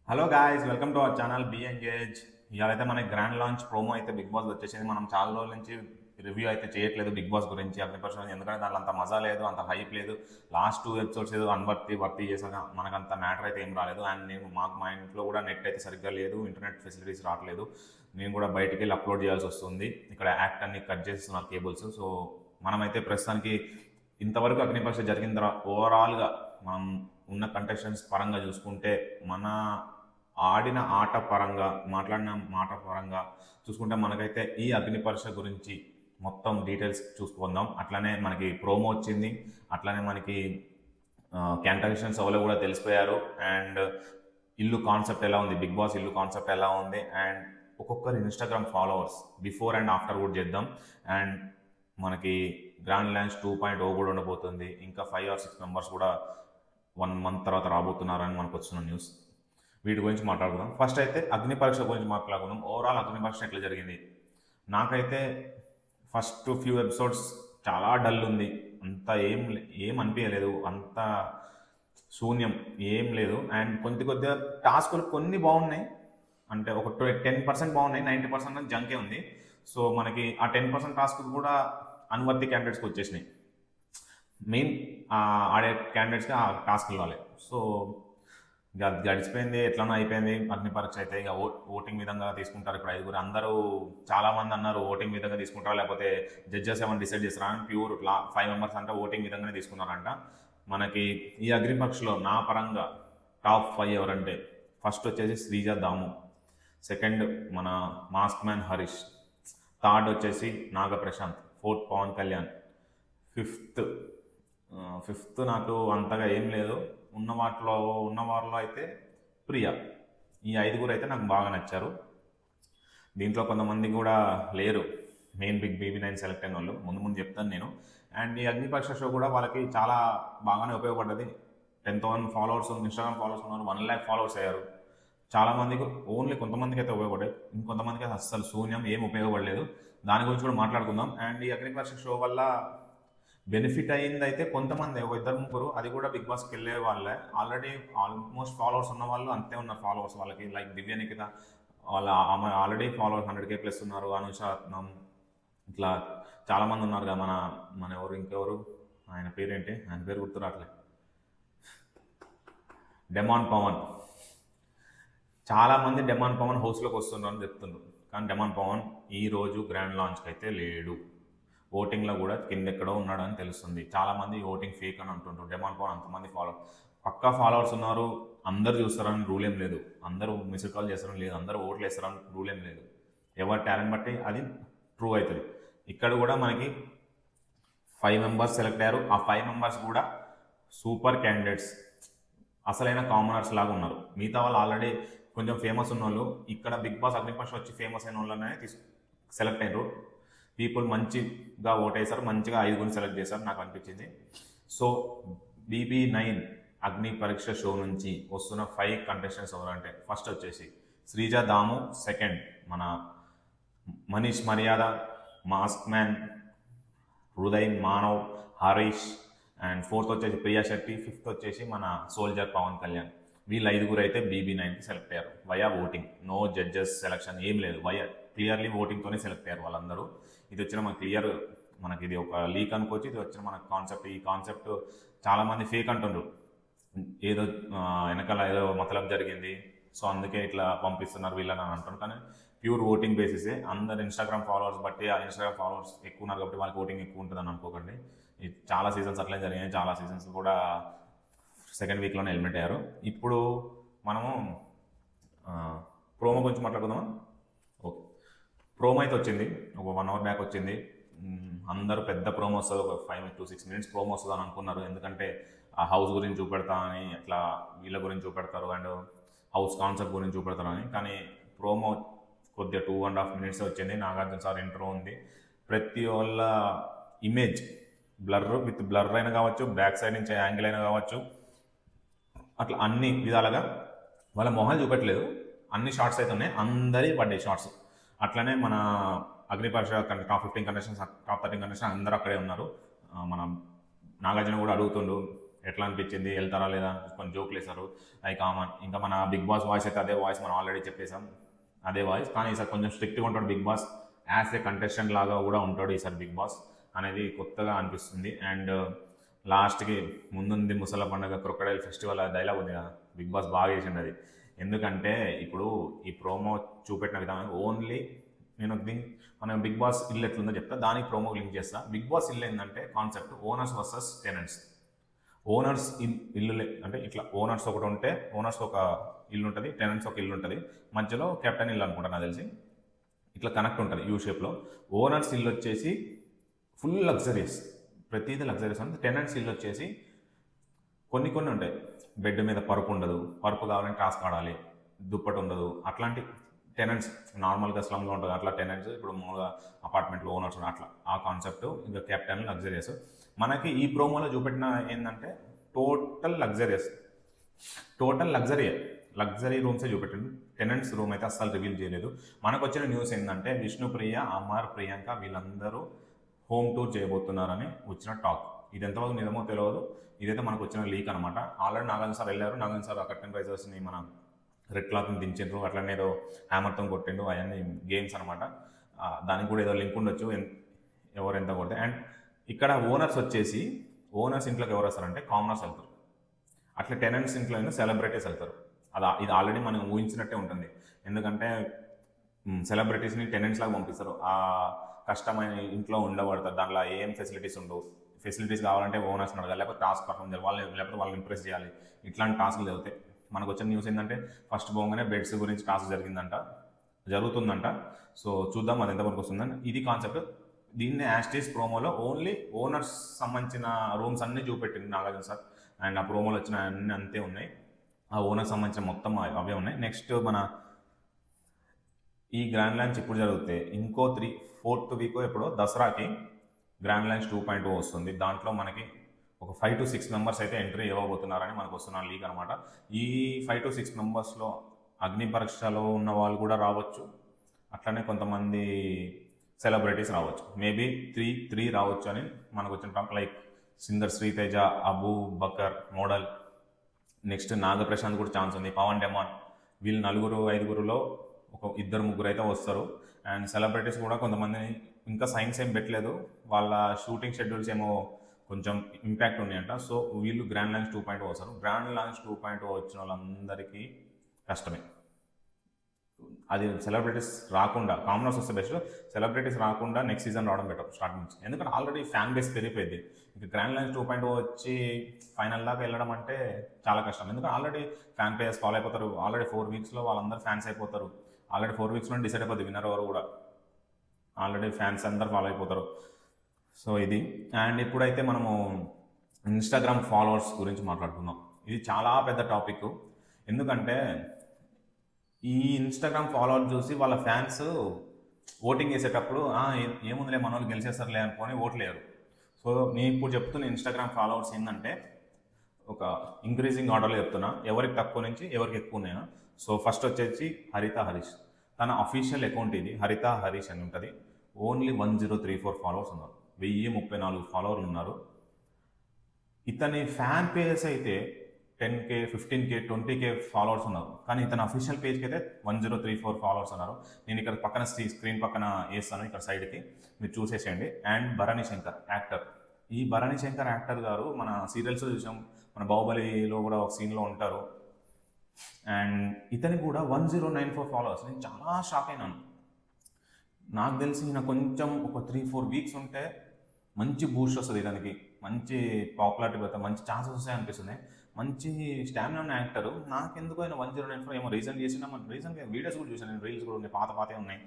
Hello guys, welcome to our channel be engage. ఇవాళైతే మనకి grand launch promo అయితే Bigg Boss వచ్చేసింది. మనం చాలా రోజుల నుంచి రివ్యూ అయితే చేయట్లేదు బిగ్ బాస్ గురించి అగ్నిపర్షన్, ఎందుకంటే దాంట్లో అంత మజా లేదు, అంత హైప్ లేదు. లాస్ట్ 2 ఎపిసోడ్స్ ఏదో వర్తి చేసాక మనకంత మ్యాటర్ అయితే ఏం రాలేదు. అండ్ మా ఇంట్లో కూడా నెట్ అయితే సరిగ్గా లేదు, ఇంటర్నెట్ ఫెసిలిటీస్ రావట్లేదు. నేను కూడా బయటికి వెళ్ళి అప్లోడ్ చేయాల్సి వస్తుంది. ఇక్కడ యాక్ట్ అన్ని కట్ చేస్తున్నారు కేబుల్స్. సో మనమైతే ప్రస్తుతానికి ఇంతవరకు అగ్నిపరీక్ష జరిగిన తర్వాత ఓవరాల్గా మనం ఉన్న కంటెస్టెంట్స్ పరంగా చూసుకుంటే, మన ఆడిన ఆట పరంగా, మాట్లాడిన మాట పరంగా చూసుకుంటే మనకైతే ఈ అగ్నిపరీక్ష గురించి మొత్తం డీటెయిల్స్ చూసుకుందాం. అట్లానే మనకి ప్రోమో వచ్చింది, అట్లానే మనకి కంటెస్టెంట్స్ ఎవరో కూడా తెలిసిపోయారు. అండ్ ఇల్లు కాన్సెప్ట్ ఎలా ఉంది, బిగ్ బాస్ ఇల్లు కాన్సెప్ట్ ఎలా ఉంది, అండ్ ఒక్కొక్కరు Instagram followers before and after కూడా చేద్దాం. అండ్ మనకి గ్రాండ్ లాంచ్ 2.0 కూడా ఉండబోతుంది. ఇంకా 5 or 6 మెంబర్స్ కూడా 1 month తర్వాత రాబోతున్నారని మనకు వచ్చిన న్యూస్. వీటి గురించి మాట్లాడుకుందాం. ఫస్ట్ అయితే అగ్ని పరీక్ష గురించి మాట్లాడుకుందాం. ఓవరాల్ అగ్ని పరీక్ష ఎట్లా జరిగింది? నాకైతే ఫస్ట్ ఫ్యూ ఎపిసోడ్స్ చాలా డల్ ఉంది. అంత ఏం అనిపించలేదు, అంత శూన్యం, ఏం లేదు. అండ్ కొద్దిగా టాస్కులు కొన్ని బాగున్నాయి, అంటే ఒక 10% బాగున్నాయి, 90% జంకే ఉంది. సో మనకి ఆ 10% టాస్క్ కూడా అన్వర్తి క్యాండిడేట్స్కి వచ్చేసినాయి. మెయిన్ ఆడే క్యాండిడేట్స్కి ఆ టాస్క్లు రాలేదు. సో ఇక అది గడిచిపోయింది, ఎట్లనో అయిపోయింది. అగ్ని పరీక్ష అయితే ఇక ఓటింగ్ విధంగా తీసుకుంటారు. ఇప్పుడు 5 అందరూ చాలామంది అన్నారు ఓటింగ్ విధంగా తీసుకుంటారా, లేకపోతే జడ్జెస్ ఏమైనా డిసైడ్ చేస్తారా అని. ప్యూర్ 5 మెంబర్స్ అంటే ఓటింగ్ విధంగానే తీసుకున్నారంట. మనకి ఈ అగ్ని పరీక్షలో నా పరంగా టాప్ 5 ఎవరంటే, ఫస్ట్ వచ్చేసి శ్రీజ దాము, సెకండ్ మన మాస్క్ మ్యాన్ హరీష్, థర్డ్ వచ్చేసి నాగ ప్రశాంత్, ఫోర్త్ పవన్ కళ్యాణ్, ఫిఫ్త్ నాకు అంతగా ఏం లేదు. ఉన్న వారిలో అయితే ప్రియా. ఈ 5 అయితే నాకు బాగా నచ్చారు. దీంట్లో కొంతమంది కూడా లేరు, మెయిన్ BB9 సెలెక్ట్ అయిన వాళ్ళు. ముందు చెప్తాను నేను. అండ్ ఈ అగ్నిపరీక్ష షో కూడా వాళ్ళకి చాలా బాగానే ఉపయోగపడ్డది. 10,000 ఫాలోవర్స్, ఇన్స్టాగ్రామ్ ఫాలోవర్స్ ఉన్నారు, 1 lakh ఫాలోవర్స్ అయ్యారు. చాలామందికి, ఓన్లీ కొంతమందికి అయితే ఉపయోగపడ్డాయి, ఇంకొంతమందికి అయితే అస్సలు శూన్యం, ఏం ఉపయోగపడలేదు. దాని గురించి కూడా మాట్లాడుకుందాం. అండ్ ఈ అగ్నిపరీక్ష షో వల్ల బెనిఫిట్ అయింది అయితే కొంతమంది, ఒక 2-3, అది కూడా బిగ్ బాస్కి వెళ్ళే వాళ్ళే. ఆల్రెడీ ఆల్మోస్ట్ ఫాలోవర్స్ ఉన్న వాళ్ళు అంతే ఉన్నారు ఫాలోవర్స్ వాళ్ళకి. లైక్ దివ్య నిఖిత, వాళ్ళ ఆమె ఆల్రెడీ ఫాలోవర్స్ 100K+ ఉన్నారు. అనుష రత్నం, ఇట్లా చాలామంది ఉన్నారు కదా. మన ఇంకెవరు, ఆయన పేరేంటి, ఆయన పేరు గుర్తు రావట్లే, డెమాన్ పవన్. చాలామంది డెమాన్ పవన్ హౌస్లోకి వస్తున్నారు అని చెప్తున్నారు, కానీ డెమాన్ పవన్ ఈరోజు గ్రాండ్ లాంచ్కి అయితే లేడు. ఓటింగ్లో కూడా కిందెక్కడో ఉన్నాడని తెలుస్తుంది. చాలామంది ఓటింగ్ ఫేక్ అని అంటుంటారు. డెమాన్ పవన్ అంతమంది పక్కా ఫాలోవర్స్ ఉన్నారు, అందరు చూస్తారని రూల్ ఏం లేదు, అందరూ మిస్డ్ కాల్ చేస్తారని లేదు, అందరూ ఓట్లు వేస్తారని రూల్ ఏం లేదు. ఎవరి టాలెంట్ బట్టి అది ట్రూ అవుతుంది. ఇక్కడ కూడా మనకి 5 మెంబర్స్ సెలెక్ట్ అయ్యారు. ఆ 5 మెంబర్స్ కూడా సూపర్ క్యాండిడేట్స్, అసలైన కామనర్స్ లాగా ఉన్నారు. మిగతా వాళ్ళు ఆల్రెడీ కొంచెం ఫేమస్ ఉన్న వాళ్ళు. ఇక్కడ బిగ్ బాస్ అగ్నిపరీక్ష వచ్చి ఫేమస్ అయిన వాళ్ళనే సెలెక్ట్ అయ్యారు. పీపుల్ మంచిగా ఓటేశారు, మంచిగా 5 సెలెక్ట్ చేశారు నాకు అనిపించింది. సో BB9 అగ్ని పరీక్ష షో నుంచి వస్తున్న 5 కంటెస్టెంట్స్ ఎవరంటే, ఫస్ట్ వచ్చేసి శ్రీజ దాము, సెకండ్ మన Manish Maryada, mask man Hriday, Manav, Harish, and fourth వచ్చేసి ప్రియా శెట్టి, ఫిఫ్త్ వచ్చేసి మన సోల్జర్ పవన్ కళ్యాణ్. వీళ్ళు 5 అయితే BB9కి సెలెక్ట్ అయ్యారు via voting. No judges selection ఏం లేదు, వయా క్లియర్లీ ఓటింగ్తోనే సెలెక్ట్ అయ్యారు వాళ్ళందరూ. ఇది వచ్చిన మనకి ఇది ఒక లీక్ అనుకోవచ్చు. ఇది వచ్చిన మన కాన్సెప్ట్. ఈ కాన్సెప్ట్ చాలామంది ఫేక్ అంటుండ్రు, ఏదో వెనకాల ఏదో మతలబ్ జరిగింది, సో అందుకే ఇట్లా పంపిస్తున్నారు వీళ్ళని అని అంటారు. కానీ ప్యూర్ ఓటింగ్ బేసిసే. అందరు ఇన్స్టాగ్రామ్ ఫాలోవర్స్ బట్టి, ఆ ఇన్స్టాగ్రామ్ ఫాలోవర్స్ ఎక్కువ ఉన్నారు కాబట్టి వాళ్ళకి ఓటింగ్ ఎక్కువ ఉంటుందని అనుకోకండి. చాలా సీజన్స్ అట్లే జరిగాయి, చాలా సీజన్స్ కూడా సెకండ్ వీక్లోనే ఎలిమినేట్ అయ్యారు. ఇప్పుడు మనము ప్రోమో గురించి మాట్లాడుకుందామా? ఓకే, ప్రోమో అయితే వచ్చింది, ఒక 1 hour బ్యాక్ వచ్చింది. అందరూ పెద్ద ప్రోమో వస్తుంది, ఒక 5 to 6 minutes ప్రోమో వస్తుంది అని అనుకున్నారు. ఎందుకంటే ఆ హౌస్ గురించి చూపెడతా అని, అట్లా వీళ్ళ గురించి చూపెడతారు, అండ్ హౌస్ కాన్సెప్ట్ గురించి చూపెడతారు అని. కానీ ప్రోమో కొద్దిగా 2.5 minutes వచ్చింది. నాగార్జున సార్ ఇంట్రో ఉంది. ప్రతి వాళ్ళ ఇమేజ్ బ్లర్ అయినా కావచ్చు, బ్యాక్ సైడ్ నుంచి యాంగిల్ అయినా కావచ్చు, అట్లా అన్ని విధాలుగా వాళ్ళ మొహాలు చూపెట్టలేదు. అన్ని షార్ట్స్ అయితే ఉన్నాయి, అందరి పడ్డాయి షార్ట్స్. అట్లనే మన అగ్నిపరీక్ష టాప్ 15 కంటెస్టెంట్స్, టాప్ 13 కంటెస్టెంట్స్ అందరూ అక్కడే ఉన్నారు. మన నాగార్జున కూడా అడుగుతుండు, ఎట్లా అనిపించింది, వెళ్తారా లేదా కొన్ని జోకులు వేశారు, అవి కామన్. ఇంకా మన బిగ్ బాస్ వాయిస్ అయితే అదే వాయిస్ మనం ఆల్రెడీ చెప్పేసాం, అదే వాయిస్. కానీ ఈసారి కొంచెం స్ట్రిక్ట్గా ఉంటాడు big boss, as a contestant లాగా కూడా ఉంటాడు ఈసారి బిగ్ బాస్ అనేది కొత్తగా అనిపిస్తుంది. అండ్ లాస్ట్కి ముందుంది ముసల పండుగ క్రొకడైల్ ఫెస్టివల్ ఆ డైలాగ్ ఉంది కదా, బిగ్ బాస్ బాగా చేసింది అది. ఎందుకంటే ఇప్పుడు ఈ ప్రోమో చూపెట్టిన విధానం ఓన్లీ నేను మన బిగ్ బాస్ ఇల్లు ఎట్లుందో చెప్తా, దానికి ప్రోమో లింక్ చేస్తా. బిగ్ బాస్ ఇల్లు ఏంటంటే concept owners versus tenants. Owners ఇల్లు అంటే ఇట్లా ఓనర్స్ ఒకటి ఉంటే, ఓనర్స్ ఒక ఇల్లు ఉంటుంది, టెనెంట్స్ ఒక ఇల్లు ఉంటుంది, మధ్యలో కెప్టెన్ ఇల్లు అనుకుంటా నాకు తెలిసి, ఇట్లా కనెక్ట్ ఉంటుంది యూ షేప్లో. ఓనర్స్ ఇల్లు వచ్చేసి ఫుల్ లగ్జరీస్, ప్రతిదీ లగ్జరీస్ ఉంటుంది. టెనెంట్స్ ఇల్లు వచ్చేసి కొన్ని కొన్ని ఉంటాయి, బెడ్ మీద పరుపు ఉండదు, పరుపు కావాలంటే టాస్క్ ఆడాలి, దుప్పటి ఉండదు, అట్లాంటి టెనెంట్స్ నార్మల్గా స్లమ్లో ఉంటుంది అట్లా టెనెంట్స్. ఇప్పుడు మామూలుగా అపార్ట్మెంట్లో ఓనర్స్ అట్లా ఆ కాన్సెప్ట్. ఇంకా కెప్టెన్ లగ్జరియస్. మనకి ఈ ప్రోమోలో చూపెట్టిన ఏంటంటే టోటల్ లగ్జరియస్, టోటల్ లగ్జరీ రూమ్సే చూపెట్టింది. టెనెంట్స్ రూమ్ అయితే అస్సలు రివీల్ చేయలేదు. మనకు వచ్చిన న్యూస్ ఏంటంటే విష్ణుప్రియ, అమర్, ప్రియాంక వీళ్ళందరూ హోమ్ టూర్ చేయబోతున్నారని వచ్చిన టాక్. ఇది ఎంతవరకు నిజమో తెలియదు, ఇదైతే మనకు వచ్చిన లీక్ అనమాట. ఆల్రెడీ నాగార్జున సార్ వెళ్ళారు, నాగార్జున సార్ ఆ కర్టెన్ రైజర్స్ని మన రెడ్ క్లాత్ని దించిండ్రు, అట్లనే ఏదో హ్యామర్తో కొట్టిండు, అవన్నీ గేమ్స్ అనమాట. దానికి కూడా ఏదో లింక్ ఉండొచ్చు, ఎవరు ఎంత కొడితే. అండ్ ఇక్కడ ఓనర్స్ వచ్చేసి, ఓనర్స్ ఇంట్లోకి ఎవరు వస్తారంటే కామనర్స్ వెళ్తారు, అట్లా టెనెంట్స్ ఇంట్లో సెలబ్రిటీస్ వెళ్తారు. ఇది ఆల్రెడీ మనం ఊహించినట్టే ఉంటుంది. ఎందుకంటే సెలబ్రిటీస్ని టెనెంట్స్ లాగా పంపిస్తారు, ఆ కష్టమైన ఇంట్లో ఉండబడతారు, దాంట్లో ఏం ఫెసిలిటీస్ ఉండవు. ఫెసిలిటీస్ కావాలంటే ఓనర్స్ని అడగాలి, లేకపోతే టాస్క్ పర్ఫామ్ చేయాలి, లేకపోతే వాళ్ళని ఇంప్రెస్ చేయాలి. ఇట్లాంటి టాస్క్లు జరుగుతాయి. మనకు వచ్చిన న్యూస్ ఏంటంటే ఫస్ట్ పోగానే బెడ్స్ గురించి టాస్క్ జరుగుతుందంట. సో చూద్దాం అది ఎంతవరకు వస్తుందని. ఇది కాన్సెప్ట్. దీన్ని యాస్టీస్ ప్రోమోలో ఓన్లీ ఓనర్స్ సంబంధించిన రూమ్స్ అన్నీ చూపెట్టింది నాగార్జున సార్. అండ్ ఆ ప్రోమోలో వచ్చిన అన్నీ అంతే ఉన్నాయి, ఆ ఓనర్ సంబంధించిన మొత్తం అవే ఉన్నాయి. నెక్స్ట్ మన ఈ గ్రాండ్ లాంచ్ ఇప్పుడు జరిగితే ఇంకో 4th వీక్ ఎప్పుడో దసరాకి గ్రాండ్ లాంచ్ 2.0 వస్తుంది. దాంట్లో మనకి ఒక 5 to 6 మెంబర్స్ అయితే ఎంట్రీ ఇవ్వబోతున్నారని మనకు వస్తున్న లీక్ అనమాట. ఈ 5 to 6 మెంబర్స్లో అగ్ని పరీక్షలో ఉన్న వాళ్ళు కూడా రావచ్చు, అట్లనే కొంతమంది సెలబ్రిటీస్ రావచ్చు. మేబీ 3 రావచ్చు అని మనకు వచ్చిన talk. Like singer Sriteja, Abu Bakar model, next Nagaprashanth కూడా ఛాన్స్ ఉంది, పవన్ డెమాన్, వీళ్ళు 4-5లో ఒక 2-3 అయితే వస్తారు. అండ్ సెలబ్రిటీస్ కూడా కొంతమంది ఇంకా సైన్స్ ఏం పెట్టలేదు, వాళ్ళ షూటింగ్ షెడ్యూల్స్ ఏమో కొంచెం ఇంపాక్ట్ ఉన్నాయంట. సో వీళ్ళు గ్రాండ్ లాంచ్ 2.0 వస్తారు. గ్రాండ్ లాంచ్ 2.0 వచ్చిన వాళ్ళందరికీ కష్టమే. అది సెలబ్రిటీస్ రాకుండా, కామనర్స్ వస్తే బెస్ట్, సెలబ్రిటీస్ రాకుండా నెక్స్ట్ సీజన్ రావడం బెటర్ స్టార్ట్ నుంచి. ఎందుకంటే ఆల్రెడీ ఫ్యాన్ బేస్ పెరిగిపోయింది. ఇంకా గ్రాండ్ లాంచ్ 2.0 వచ్చి ఫైనల్ దాకా వెళ్ళడం అంటే చాలా కష్టం. ఎందుకంటే ఆల్రెడీ ఫ్యాన్ పేస్ ఫాలో అయిపోతారు. ఆల్రెడీ 4 వీక్స్లో వాళ్ళందరూ ఫ్యాన్స్ అయిపోతారు. ఆల్రెడీ 4 వీక్స్లో డిసైడ్ అయిపోతుంది విన్నర్ ఎవరు కూడా. ఆల్రెడీ ఫ్యాన్స్ అందరు ఫాలో అయిపోతారు. సో ఇది. అండ్ ఇప్పుడైతే మనము ఇన్స్టాగ్రామ్ ఫాలోవర్స్ గురించి మాట్లాడుకుందాం. ఇది చాలా పెద్ద టాపిక్. ఎందుకంటే ఈ ఇన్స్టాగ్రామ్ ఫాలోవర్స్ చూసి వాళ్ళ ఫ్యాన్స్ ఓటింగ్ చేసేటప్పుడు ఏముందిలే మన వాళ్ళు గెలిచేస్తారులే అనుకొని ఓట్లేరు. సో నేను ఇప్పుడు చెప్తున్న ఇన్స్టాగ్రామ్ ఫాలోవర్స్ ఏంటంటే ఒక ఇంక్రీజింగ్ ఆర్డర్లో చెప్తున్నా, ఎవరికి తక్కువ నుంచి ఎవరికి ఎక్కువ ఉన్నాయో. సో ఫస్ట్ వచ్చేసి హరిత హరీష్, తన అఫీషియల్ అకౌంట్ ఇది, హరిత హరీష్ అని ఉంటుంది. ఓన్లీ 1034 ఫాలోవర్స్ ఉన్నారు, 1034 ఫాలోవర్లు ఉన్నారు. ఇతని ఫ్యాన్ పేజెస్ అయితే 10K, 15K, 20K ఫాలోవర్స్ ఉన్నారు. కానీ ఇతని అఫీషియల్ పేజ్కి అయితే 1034 ఫాలోవర్స్ ఉన్నారు. నేను ఇక్కడ పక్కన స్క్రీన్ పక్కన వేస్తాను, ఇక్కడ సైడ్కి మీరు చూసేసేయండి. అండ్ భరణి శంకర్ యాక్టర్, ఈ భరణి శంకర్ యాక్టర్ గారు మన సీరియల్స్ చూసాం, మన బాహుబలిలో కూడా ఒక సీన్లో ఉంటారు. అండ్ ఇతని కూడా 1094 ఫాలోవర్స్. నేను చాలా షాక్ అయినాను. నాకు తెలిసి నాకు కొంచెం ఒక 3-4 వీక్స్ ఉంటే మంచి బూస్ట్ వస్తుంది, ఇతనికి మంచి పాపులారిటీ పెడతాం, మంచి ఛాన్సెస్ వస్తాయి అనిపిస్తుంది. మంచి స్టామినా ఉన్న యాక్టర్. నాకెందుకు ఆయన 1094 ఏమో రీజన్ చేసినా, రీజన్గా వీడియోస్ కూడా చూసాను నేను, రీల్స్ కూడా ఉన్నాయి, పాతే ఉన్నాయి.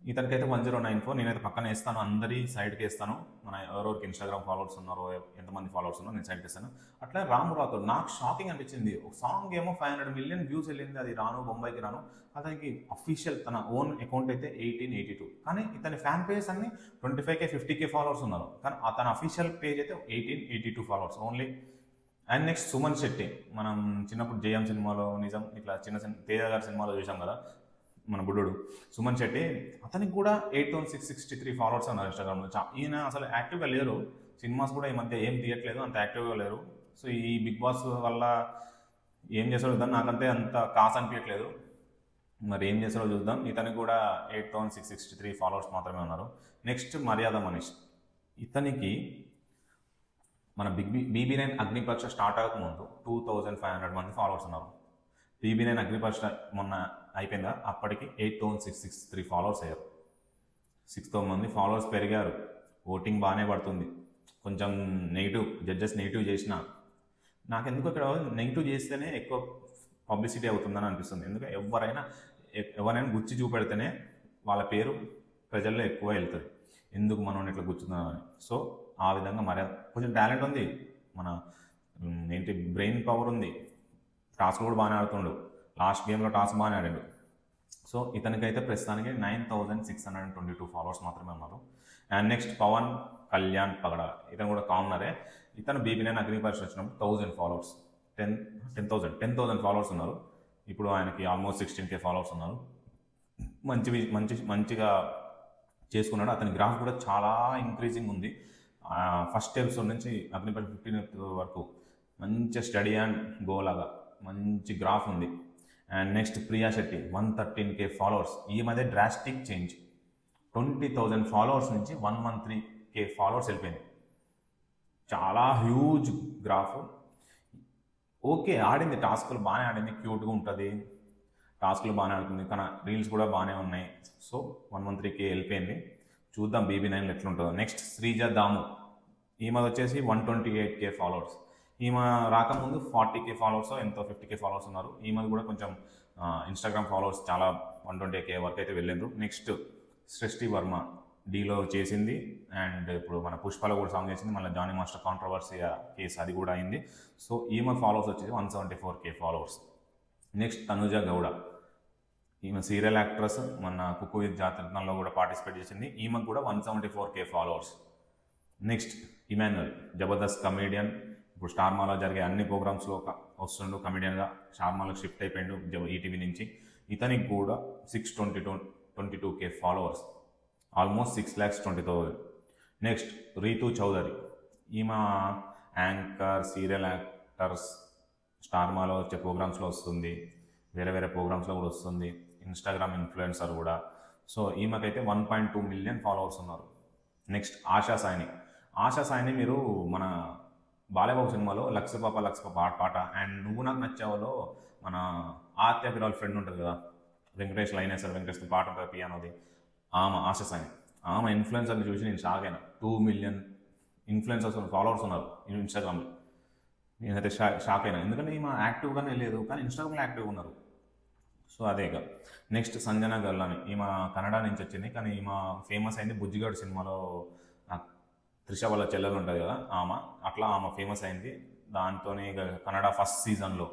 ఇతనికైతే 1094. నేనైతే పక్కన వేస్తాను, అందరి సైడ్కి వేస్తాను. మన ఎవరెవరికి ఇన్స్టాగ్రామ్ ఫాలోవర్స్ ఉన్నారో, ఎంతమంది ఫాలోవర్స్ ఉన్నారో నేను సైడ్కి ఇస్తాను. అట్లా రాము రాథోడ్ నాకు షాకింగ్ అనిపించింది. ఒక సాంగ్ ఏమో 500 మిలియన్ వ్యూస్ వెళ్ళింది, అది రాను బొంబాయికి రాను. అతనికి అఫీషియల్ తన ఓన్ అకౌంట్ అయితే 1882. కానీ ఇతని ఫ్యాన్ పేజ్ అన్ని 25K, 50K ఫాలోవర్స్ ఉన్నారు. కానీ తన అఫీషియల్ పేజ్ అయితే 1882 followers only. And next Suman Shetty, మనం చిన్నప్పుడు జయం సినిమాలో నిజం ఇట్లా చిన్న తేజ గారి సినిమాలో చూసాం కదా మన బుడ్డోడు సుమన్ శెట్టి, అతనికి కూడా 8663 ఫాలోవర్స్ ఉన్నారు ఇన్స్టాగ్రామ్లో. ఈయన అసలు యాక్టివ్గా లేరు, సినిమాస్ కూడా ఈ మధ్య ఏం తీయట్లేదు, అంత యాక్టివ్గా లేరు. సో ఈ బిగ్ బాస్ వల్ల ఏం చేస్తాడో చూద్దాం. నాకంతే అంత కాస్ అనిపించట్లేదు, మరి ఏం చేస్తాడో చూద్దాం. ఇతనికి కూడా 8663 ఫాలోవర్స్ మాత్రమే ఉన్నారు. నెక్స్ట్ మర్యాద మనీష్. ఇతనికి మన BB9 అగ్నిపరీక్ష స్టార్ట్ అవ్వకముందు 2500 మంది ఫాలోవర్స్ ఉన్నారు. BB9 అగ్నిపరీక్ష మొన్న అయిపోయిందా, అప్పటికి 8663 ఫాలోవర్స్ అయ్యారు. 6000 మంది ఫాలోవర్స్ పెరిగారు. ఓటింగ్ బాగానే పడుతుంది. కొంచెం నెగిటివ్ జడ్జెస్ నెగిటివ్ చేసిన, నాకెందుకు ఇక్కడ నెగిటివ్ చేస్తేనే ఎక్కువ పబ్లిసిటీ అవుతుందని అనిపిస్తుంది. ఎందుకంటే ఎవరైనా గుచ్చి చూపెడితేనే వాళ్ళ పేరు ప్రజల్లో ఎక్కువ వెళ్తుంది. ఎందుకు మనం ఇట్లా గుచ్చుతున్నామని. సో ఆ విధంగా మర్యాద, కొంచెం టాలెంట్ ఉంది, మన బ్రెయిన్ పవర్ ఉంది. టాస్క్ కూడా బాగానే ఆడుతుండు. లాస్ట్ గేమ్లో టాస్క్ బాగానే ఆడాడు. సో ఇతనికైతే ప్రస్తుతానికి 9622 ఫాలోవర్స్ మాత్రమే ఉన్నారు. అండ్ నెక్స్ట్ పవన్ కళ్యాణ్ పగడ. ఇతను కూడా కామనరే. ఇతను BB9 అగ్నిపరీక్ష వచ్చినప్పుడు 1000 ఫాలోవర్స్, 10,000 ఫాలోవర్స్ ఉన్నారు. ఇప్పుడు ఆయనకి ఆల్మోస్ట్ 16K ఫాలోవర్స్ ఉన్నారు. మంచిగా చేసుకున్నాడు. అతని గ్రాఫ్ కూడా చాలా ఇంక్రీజింగ్ ఉంది. ఫస్ట్ ఎపిసోడ్ నుంచి అగ్నిపరీక్ష 15 వరకు మంచి స్టడీ అండ్ గో లాగా మంచి గ్రాఫ్ ఉంది. And next Priya Shetty 113K followers. ఈ మధ్య డ్రాస్టిక్ చేంజ్, 20,000 ఫాలోవర్స్ నుంచి 113K ఫాలోవర్స్ వెళ్ళిపోయింది. చాలా హ్యూజ్ గ్రాఫ్. ఓకే, ఆడింది, టాస్క్లు బాగానే ఆడింది, క్యూట్గా ఉంటుంది, టాస్క్లు బాగానే ఆడుతుంది, కానీ రీల్స్ కూడా బాగానే ఉన్నాయి. సో 113K వెళ్ళిపోయింది. చూద్దాం BB9 ఎట్లుంటుందో. నెక్స్ట్ శ్రీజ దాము. ఈమె వచ్చేసి 128K ఫాలోవర్స్. ఈమె రాకముందు 40K ఫాలోవర్స్ ఎంతో 50K ఫాలోవర్స్ ఉన్నారు. ఈమెది కూడా కొంచెం ఇన్స్టాగ్రామ్ ఫాలోవర్స్ చాలా 120K వరకు అయితే వెళ్ళిండ్రు. నెక్స్ట్ సృష్టి వర్మ డీలో చేసింది. అండ్ ఇప్పుడు మన పుష్పలో కూడా సాంగ్ చేసింది. మళ్ళీ జానీ మాస్టర్ కాంట్రవర్సీ కేసు అది కూడా అయింది. సో ఈమె ఫాలోవర్స్ వచ్చేసి 174K followers. Next Tanuja Gowda. ఈమె సీరియల్ యాక్ట్రెస్, మన కుక్కు విత్ జాతరలో కూడా పార్టిసిపేట్ చేసింది. ఈమెకు కూడా 174K followers. Next Emmanuel, Jabardasth comedian. ఇప్పుడు స్టార్మాలో జరిగే అన్ని ప్రోగ్రామ్స్లో వస్తుండు కమెడియన్గా. స్టార్మాలో షిఫ్ట్ అయిపోయిండు ఈటీవీ నుంచి. ఇతనికి కూడా 622K followers, almost 6,20,000. Next Rithu Chowdary. ఈమె యాంకర్, సీరియల్ యాక్టర్స్, స్టార్మాలో వచ్చే ప్రోగ్రామ్స్లో వస్తుంది, వేరే ప్రోగ్రామ్స్లో కూడా వస్తుంది, ఇన్స్టాగ్రామ్ ఇన్ఫ్లుయెన్సర్ కూడా. సో ఈమెకైతే 1.2 మిలియన్ ఫాలోవర్స్ ఉన్నారు. నెక్స్ట్ ఆశా సాయిని మీరు మన బాలయ్యబాబు సినిమాలో లక్ష పాప పాట అండ్ నువ్వు నాకు నచ్చావులో మన ఆత్య అభిరాల్ ఫ్రెండ్ ఉంటుంది కదా, వెంకటేష్ లైనేశ్వర్ వెంకటేష్ పాట ఉంటుంది పియానోది, ఆశా సాయి. ఆమె ఇన్ఫ్లుయెన్సర్ని చూసి నేను షాక్ అయినా. 2 మిలియన్ ఇన్ఫ్లుయెన్సర్స్ ఫాలోవర్స్ ఉన్నారు ఇన్స్టాగ్రామ్లో. నేనైతే షాక్ అయినా, ఎందుకంటే ఈమె యాక్టివ్గానే లేదు కానీ ఇన్స్టాగ్రామ్లో యాక్టివ్గా ఉన్నారు. సో అదే ఇక. నెక్స్ట్ సంజన గల్లాని. ఈమె కన్నడ నుంచి వచ్చింది, కానీ ఈమె ఫేమస్ అయింది బుజ్జిగాడు సినిమాలో. త్రిష వాళ్ళ చెల్లెలు ఉంటుంది కదా ఆమె ఫేమస్ అయింది. దాంతోనే ఇక కన్నడ ఫస్ట్ సీజన్లో,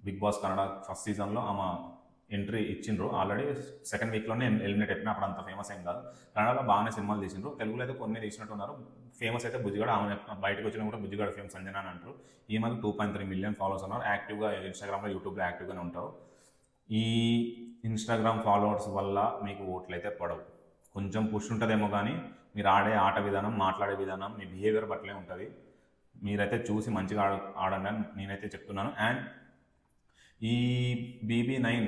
బిగ్ బాస్ కన్నడ ఫస్ట్ సీజన్లో ఆమె ఎంట్రీ ఇచ్చిండ్రు. ఆల్రెడీ సెకండ్ వీక్లోనే ఎలిమినేట్ అయిపోయినా, అప్పుడు అంత ఫేమస్ అయింది కాదు. కన్నడలో బాగానే సినిమాలు తీసిండ్రు, తెలుగులో అయితే కొన్ని తీసినట్టున్నారు. ఫేమస్ అయితే బుజ్జిగాడు. ఆమె బయటకు వచ్చినా కూడా బుజ్జిగాడు ఫేమస్ సంజన అని అంటారు. ఈమెకు 2.3 మిలియన్ ఫాలోవర్స్ ఉన్నారు. యాక్టివ్గా ఇన్స్టాగ్రామ్లో, యూట్యూబ్లో యాక్టివ్గానే ఉంటారు. ఈ ఇన్స్టాగ్రామ్ ఫాలోవర్స్ వల్ల మీకు ఓట్లు అయితే పడవు. కొంచెం పుష్ ఉంటుందేమో, కానీ మీరు ఆడే ఆట విధానం, మాట్లాడే విధానం, మీ బిహేవియర్ బట్టలే ఉంటుంది. మీరైతే చూసి మంచిగా ఆడండి అని నేనైతే చెప్తున్నాను. అండ్ ఈ BB9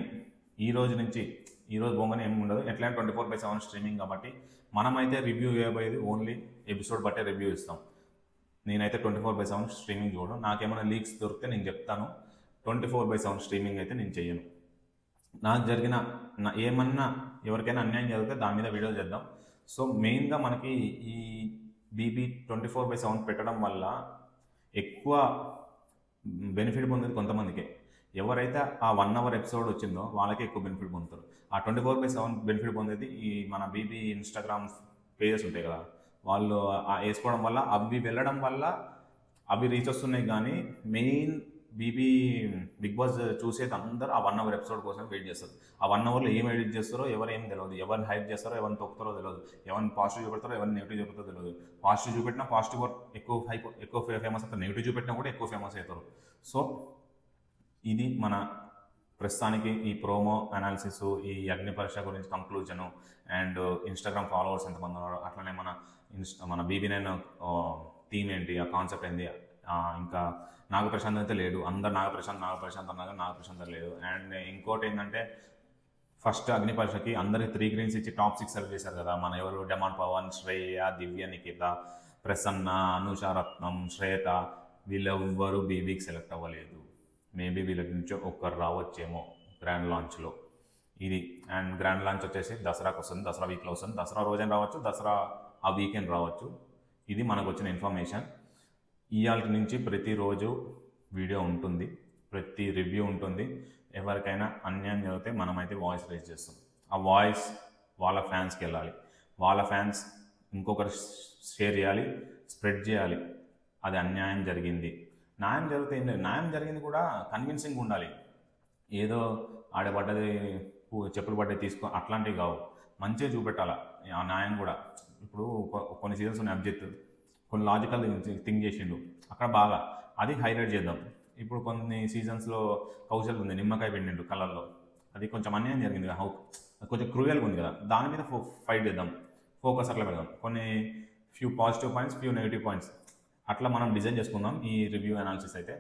ఈ రోజు బొంగని ఏమి ఉండదు. ఎట్లా 24/7 స్ట్రీమింగ్ కాబట్టి మనమైతే రివ్యూ ఇవ్వబోయేది ఓన్లీ ఎపిసోడ్ బట్టే రివ్యూ ఇస్తాం. నేనైతే 24/7 స్ట్రీమింగ్ చూడను. నాకేమైనా లీక్స్ దొరికితే నేను చెప్తాను. 24/7 స్ట్రీమింగ్ అయితే నేను చెయ్యను. నాకు జరిగిన ఏమన్నా ఎవరికైనా అన్యాయం జరిగితే దాని మీద వీడియో చేద్దాం. సో మెయిన్గా మనకి ఈ BB 24/7 పెట్టడం వల్ల ఎక్కువ బెనిఫిట్ పొందేది కొంతమందికే. ఎవరైతే ఆ 1 అవర్ ఎపిసోడ్ వచ్చిందో వాళ్ళకే ఎక్కువ బెనిఫిట్ పొందుతారు. ఆ 24/7 బెనిఫిట్ పొందేది ఈ మన BB ఇన్స్టాగ్రామ్ పేజెస్ ఉంటాయి కదా, వాళ్ళు వేసుకోవడం వల్ల, అవి వెళ్ళడం వల్ల అవి రీచ్ వస్తున్నాయి. కానీ మెయిన్ బిగ్ బాస్ చూసేది అందరూ ఆ 1 అవర్ ఎపిసోడ్ కోసం వెయిట్ చేస్తారు. ఆ 1 అవర్లో ఏం ఎడిట్ చేస్తారో ఎవరేం తెలియదు, ఎవరిని హైప్ చేస్తారో ఎవరిని తొక్కుతారో తెలియదు, ఎవరిని పాజిటివ్ చూపెడతారో ఎవరిని నెగిటివ్ చూపెడతారో తెలియదు. పాజిటివ్ చూపెట్టినా పాజిటివ్ ఎక్కువ ఫేమస్ అవుతారు, నెగిటివ్ చూపెట్టినా కూడా ఎక్కువ ఫేమస్ అవుతారు. సో ఇది మన ప్రస్తుతానికి ఈ ప్రోమో అనాలిసిస్, ఈ అగ్ని పరీక్ష గురించి కంక్లూజను, అండ్ ఇన్స్టాగ్రామ్ ఫాలోవర్స్ ఎంతమంది ఉన్నారో, అట్లనే మన BB9 థీమ్ ఏంటి, ఆ కాన్సెప్ట్ ఏంటి, ఇంకా నాగప్రశాంత్ అయితే లేడు, అందరు నాగప్రశాంత్ అన్నారు, నాగప్రశాంత్ లేడు. అండ్ ఇంకోటి ఏంటంటే ఫస్ట్ అగ్నిపరీక్షకి అందరికి 3 గ్రీన్స్ ఇచ్చి టాప్ 6 సెలెక్ట్ చేశారు కదా. మన ఎవరు డెమాన్ పవన్, శ్రేయ, దివ్య, నిఖిత, ప్రసన్న, అనుష రత్నం, శ్వేత, వీళ్ళెవ్వరూ బీబీకి సెలెక్ట్ అవ్వలేదు. మేబీ వీళ్ళ నుంచి ఒక్కరు రావచ్చేమో గ్రాండ్ లాంచ్లో ఇది. అండ్ గ్రాండ్ లాంచ్ వచ్చేసి దసరాకి వస్తుంది, దసరా వీక్లో వస్తుంది. దసరా రోజైనా రావచ్చు, దసరా ఆ వీకెండ్ రావచ్చు. ఇది మనకు వచ్చిన ఇన్ఫర్మేషన్. ఇవాళ నుంచి ప్రతిరోజు వీడియో ఉంటుంది, ప్రతి రివ్యూ ఉంటుంది. ఎవరికైనా అన్యాయం జరిగితే మనమైతే వాయిస్ రేజ్ చేస్తాం. ఆ వాయిస్ వాళ్ళ ఫ్యాన్స్కి వెళ్ళాలి, వాళ్ళ ఫ్యాన్స్ ఇంకొకరు షేర్ చేయాలి, స్ప్రెడ్ చేయాలి. అది అన్యాయం జరిగింది, న్యాయం జరిగితే ఏం లేదు, న్యాయం జరిగింది కూడా కన్విన్సింగ్ ఉండాలి. ఏదో ఆడబడ్డది చెప్పులు పడ్డది తీసుకో అట్లాంటివి కావు, మంచిగా చూపెట్టాలి ఆ న్యాయం కూడా. ఇప్పుడు కొన్ని సీజన్స్ ఉన్నాయి, అబ్జెక్ట్ కొన్ని లాజికల్ థింక్ చేసిండు అక్కడ బాగా, అది హైలైట్ చేద్దాం. ఇప్పుడు కొన్ని సీజన్స్లో కౌశల్ ఉంది, నిమ్మకాయ పిండిండు కలర్లో, అది కొంచెం అన్యాయం జరిగింది కదా, కొంచెం క్రూయల్గా ఉంది కదా, దాని మీద ఫైట్ చేద్దాం, ఫోకస్ అట్లా పెడదాం. కొన్ని few positive points, few negative points అట్లా మనం డిజైన్ చేసుకుందాం ఈ రివ్యూ అనాలిసిస్. అయితే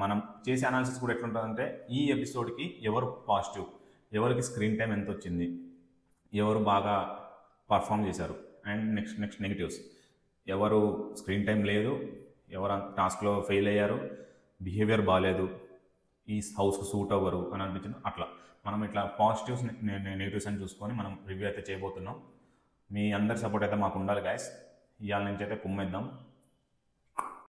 మనం చేసే అనాలిసిస్ కూడా ఎట్లుంటుందంటే ఈ ఎపిసోడ్కి ఎవరు పాజిటివ్, ఎవరికి స్క్రీన్ టైం ఎంత వచ్చింది, ఎవరు బాగా పర్ఫామ్ చేశారు, అండ్ నెక్స్ట్ నెగిటివ్స్, ఎవరు స్క్రీన్ టైం లేదు, ఎవరు టాస్క్లో ఫెయిల్ అయ్యారు, బిహేవియర్ బాగాలేదు, ఈ హౌస్కు సూట్ అవ్వరు అని అనిపించింది. అట్లా మనం ఇట్లా పాజిటివ్స్ నెగిటివ్స్ అని చూసుకొని మనం రివ్యూ అయితే చేయబోతున్నాం. మీ అందరి సపోర్ట్ అయితే మాకు ఉండాలి గాయస్. ఇవాళ నుంచి అయితే కుమ్మేద్దాం.